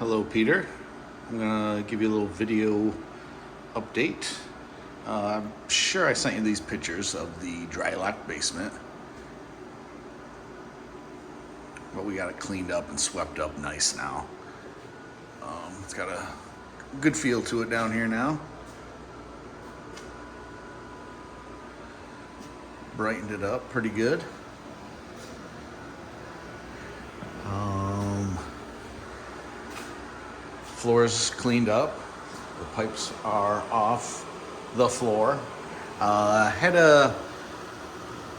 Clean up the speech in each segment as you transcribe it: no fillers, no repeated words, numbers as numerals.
Hello, Peter. I'm gonna give you a little video update. I'm sure I sent you these pictures of the dry lock basement, but we got it cleaned up and swept up nice now. It's got a good feel to it down here now. Brightened it up pretty good. Floor's cleaned up. The pipes are off the floor. Had to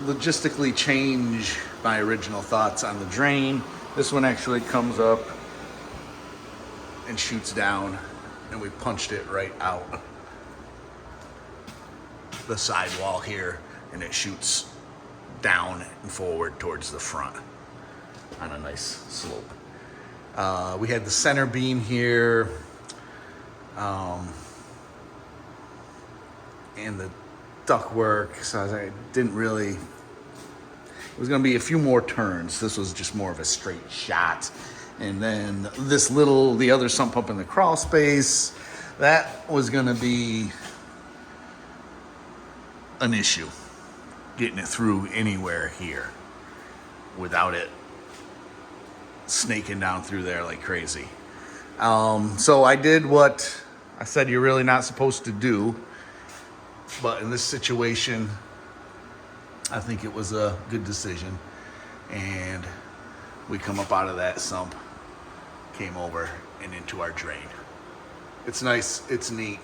logistically change my original thoughts on the drain. This one actually comes up and shoots down, and we punched it right out the sidewall here, and it shoots down and forward towards the front on a nice slope. We had the center beam here, and the ductwork, so I didn't really, it was gonna be a few more turns. This was just more of a straight shot. And then the other sump pump in the crawl space, that was gonna be an issue, getting it through anywhere here without it snaking down through there like crazy. So I did what I said you're really not supposed to do, but in this situation, I think it was a good decision. And we come up out of that sump, came over and into our drain. It's nice, it's neat.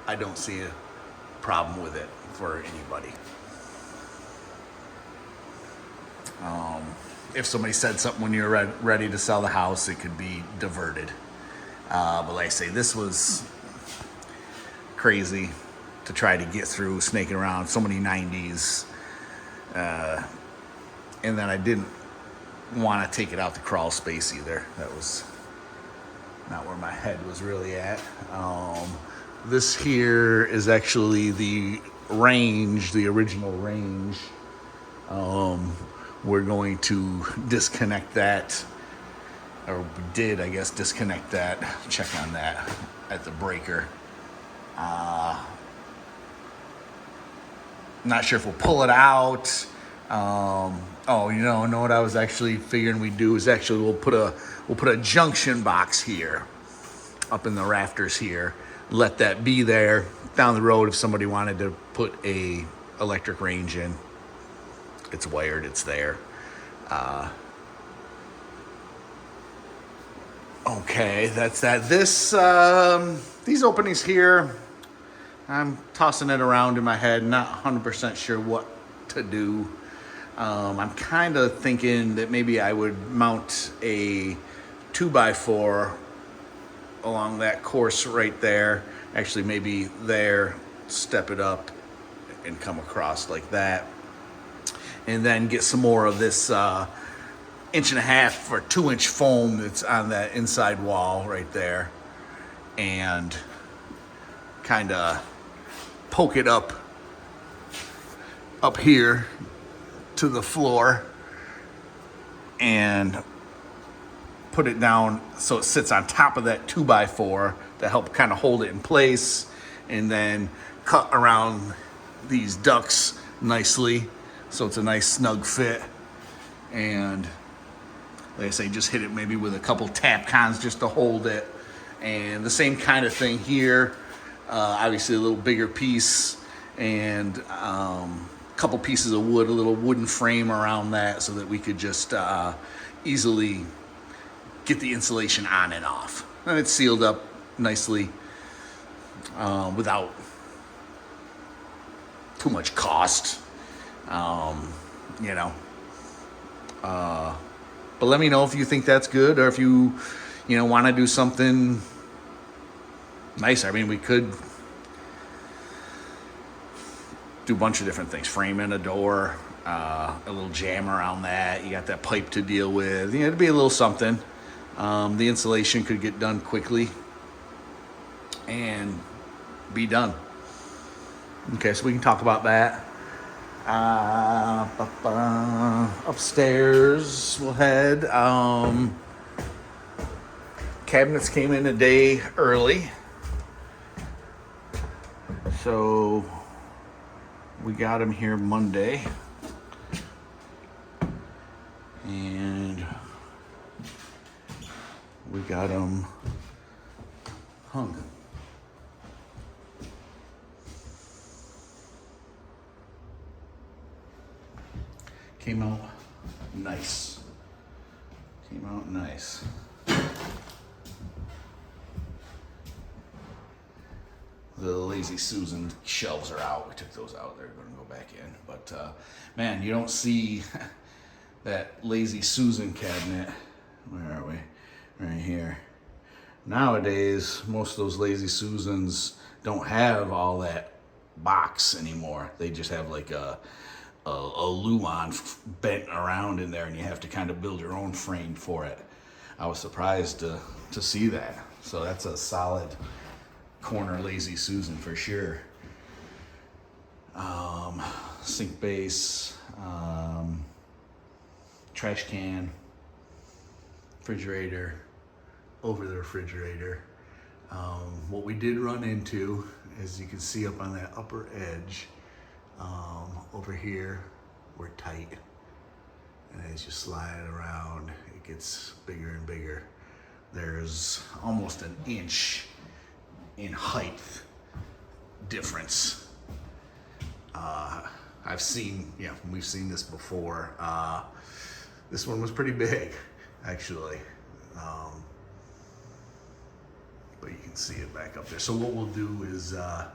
I don't see a problem with it for anybody. If somebody said something when you're ready to sell the house, it could be diverted. But like I say, this was crazy to try to get through, snaking around so many 90s. And then I didn't want to take it out the crawl space either. That was not where my head was really at. This here is actually the range, the original range. We're going to disconnect that, or we did, I guess, disconnect that, check on that at the breaker. Not sure if we'll pull it out. Know what I was actually figuring we'd do is actually we'll put a junction box here, up in the rafters here. Let that be there down the road if somebody wanted to put a electric range in. It's wired, it's there. Okay, that's that. These openings here, I'm tossing it around in my head, not 100% sure what to do. I'm kind of thinking that maybe I would mount a 2x4 along that course right there. Actually, maybe there, step it up and come across like that. And then get some more of this 1.5 inch or 2 inch foam that's on that inside wall right there, and kind of poke it up here to the floor and put it down so it sits on top of that 2x4 to help kind of hold it in place, and then cut around these ducts nicely so it's a nice snug fit. And like I say, just hit it maybe with a couple Tapcons just to hold it. And the same kind of thing here, obviously a little bigger piece, and a couple pieces of wood, a little wooden frame around that so that we could just easily get the insulation on and off. And it's sealed up nicely without too much cost. But let me know if you think that's good, or if you want to do something nicer. I mean, we could do a bunch of different things. Frame in a door, a little jam around that. You got that pipe to deal with. It'd be a little something. The insulation could get done quickly and be done. Okay, so we can talk about that. Upstairs we'll head. Cabinets came in a day early. So we got them here Monday. And we got them hung. Came out nice. Came out nice. The Lazy Susan shelves are out. We took those out. They're going to go back in. But man, you don't see that Lazy Susan cabinet. Where are we? Right here. Nowadays, most of those Lazy Susans don't have all that box anymore. They just have like a luan bent around in there, and you have to kind of build your own frame for it. I was surprised to see that. So that's a solid corner Lazy Susan for sure. Sink base, trash can, refrigerator, over the refrigerator. What we did run into, as you can see up on that upper edge, over here, we're tight. And as you slide it around, it gets bigger and bigger. There's almost an inch in height difference. We've seen this before. This one was pretty big, actually. But you can see it back up there. So what we'll do is, the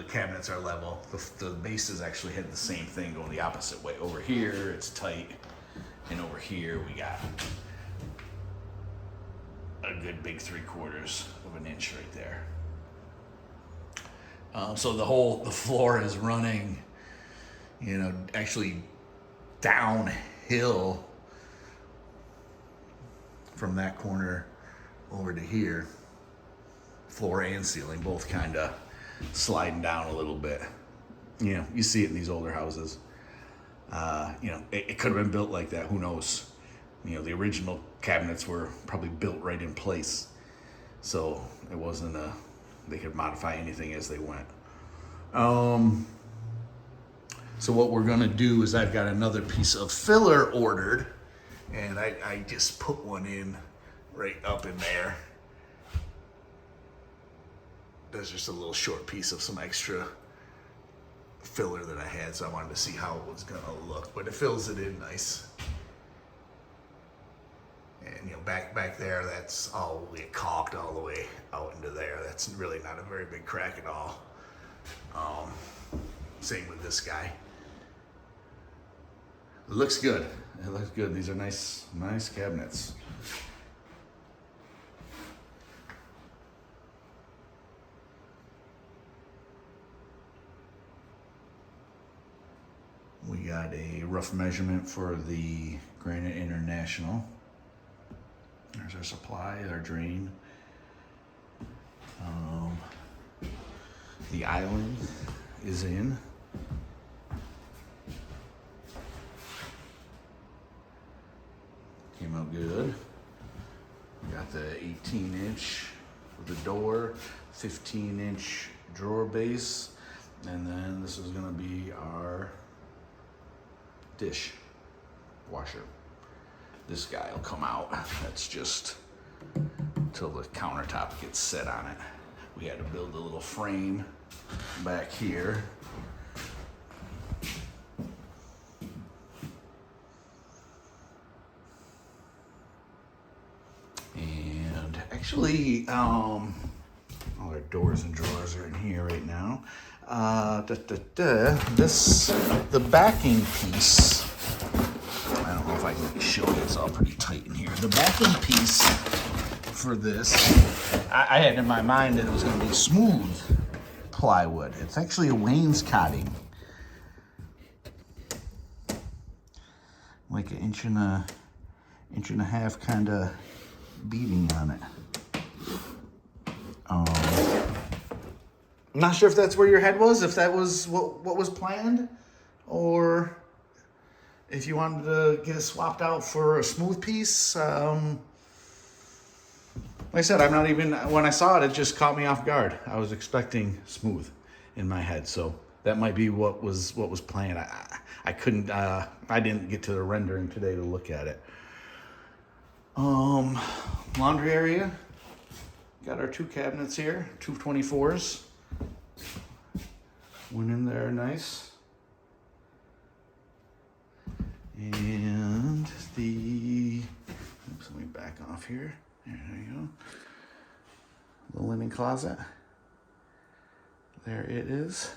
cabinets are level. The bases actually had the same thing going the opposite way. Over here, it's tight. And over here, we got a good big 3/4 of an inch right there. So the floor is running, actually downhill from that corner over to here. Floor and ceiling both kind of sliding down a little bit. You see it in these older houses. It could have been built like that. Who knows? The original cabinets were probably built right in place. So it wasn't they could modify anything as they went. So what we're gonna do is I've got another piece of filler ordered, and I just put one in right up in there. There's just a little short piece of some extra filler that I had, so I wanted to see how it was gonna look, but it fills it in nice. And back there, that's all caulked all the way out into there. That's really not a very big crack at all. Same with this guy. It looks good. It looks good. These are nice cabinets. We got a rough measurement for the Granite International. There's our supply, our drain. The island is in. Came out good. We got the 18-inch for the door, 15-inch drawer base, and then this is gonna be our dish washer. This guy will come out. That's just until the countertop gets set on it. We had to build a little frame back here. And actually, all our doors and drawers are in here right now. The backing piece, I don't know if I can show you, it's all pretty tight in here. The backing piece for this, I had in my mind that it was going to be smooth plywood. It's actually a wainscoting. Like an inch and a half kind of beading on it. I'm not sure if that's where your head was, if that was what was planned, or if you wanted to get it swapped out for a smooth piece. I said, I'm not even, when I saw it, it just caught me off guard. I was expecting smooth in my head, so that might be what was playing. I couldn't, I didn't get to the rendering today to look at it. Laundry area. Got our 2 cabinets here, 224s. Went in there nice. And the, oops, let me back off here. There you go. The linen closet. There it is.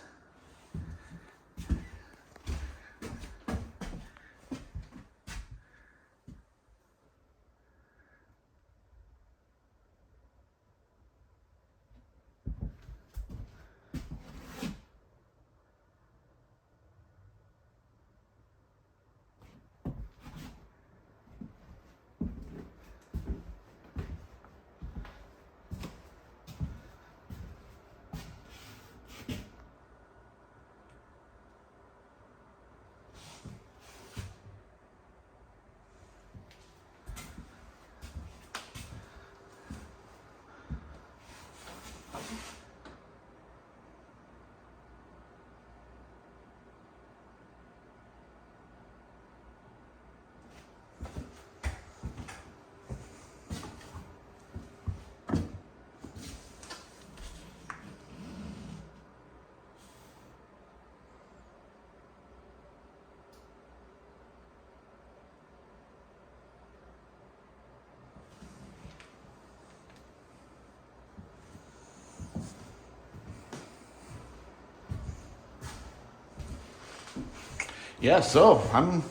Yeah, so I'm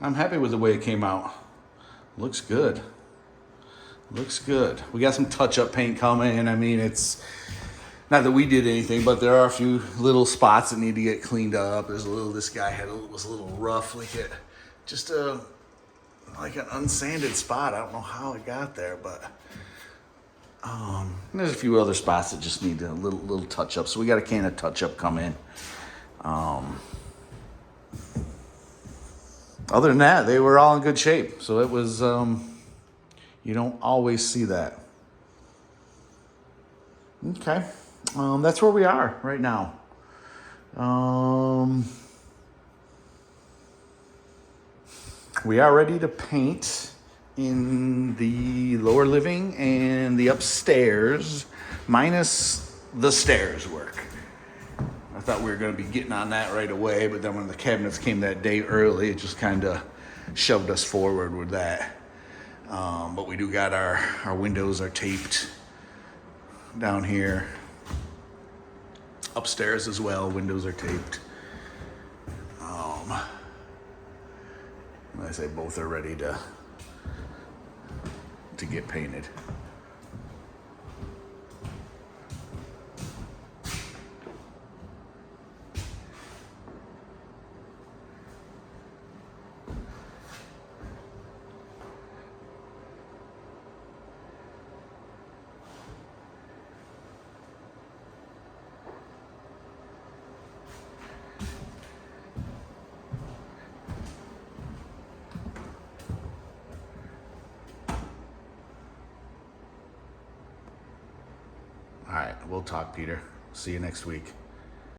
happy with the way it came out. Looks good. Looks good. We got some touch-up paint coming. I mean, it's not that we did anything, but there are a few little spots that need to get cleaned up. There's a little. This guy was a little rough, like it, just like an unsanded spot. I don't know how it got there, but there's a few other spots that just need a little touch-up. So we got a can of touch-up coming. Other than that, they were all in good shape. So it was, you don't always see that. Okay. That's where we are right now. We are ready to paint in the lower living and the upstairs, minus the stairs work. I thought we were going to be getting on that right away, but then when the cabinets came that day early, it just kind of shoved us forward with that. But we do got our windows are taped down here. Upstairs as well, windows are taped. I say both are ready to get painted. All right, we'll talk, Peter. See you next week.